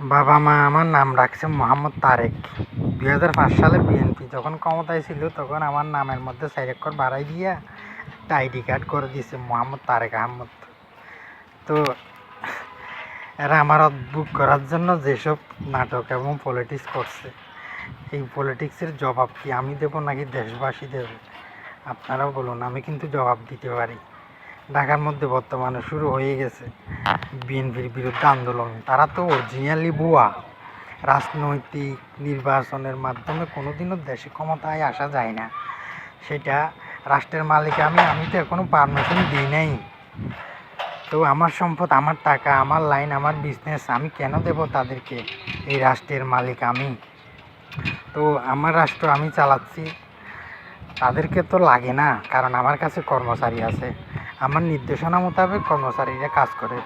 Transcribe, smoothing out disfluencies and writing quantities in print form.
বাবা মা আমার নাম রাখছে মোহাম্মদ তারেক। 2005 সালে বিএনপি যখন ক্ষমতায় ছিল তখন আমার নামের মধ্যে 4 অক্ষর বাড়াই দিয়া একটা আইডি কার্ড করে দিয়েছে মোহাম্মদ তারেক আহমদ। তো এরা আমার বুক করার জন্য যেসব নাটক এবং পলিটিক্স করছে, এই পলিটিক্সের জবাব কি আমি দেব নাকি দেশবাসী দেবে? আপনারাও বলুন, আমি কিন্তু জবাব দিতে পারি। ঢাকার মধ্যে বর্তমানে শুরু হয়ে গেছে বিএনপির বিরুদ্ধে আন্দোলন। তারা তো অরিজিনালি ভুয়া। রাজনৈতিক নির্বাচনের মাধ্যমে কোনোদিনও দেশে ক্ষমতায় আসা যায় না। সেটা রাষ্ট্রের মালিক আমি তো এখনও পারমিশন দিই নাই। তো আমার সম্পদ, আমার টাকা, আমার লাইন, আমার বিজনেস, আমি কেন দেব তাদেরকে? এই রাষ্ট্রের মালিক আমি। তো আমার রাষ্ট্র আমি চালাচ্ছি, তাদেরকে তো লাগে না, কারণ আমার কাছে কর্মচারী আছে। আমার নির্দেশনা মোতাবেক কর্মচারীরা কাজ করে।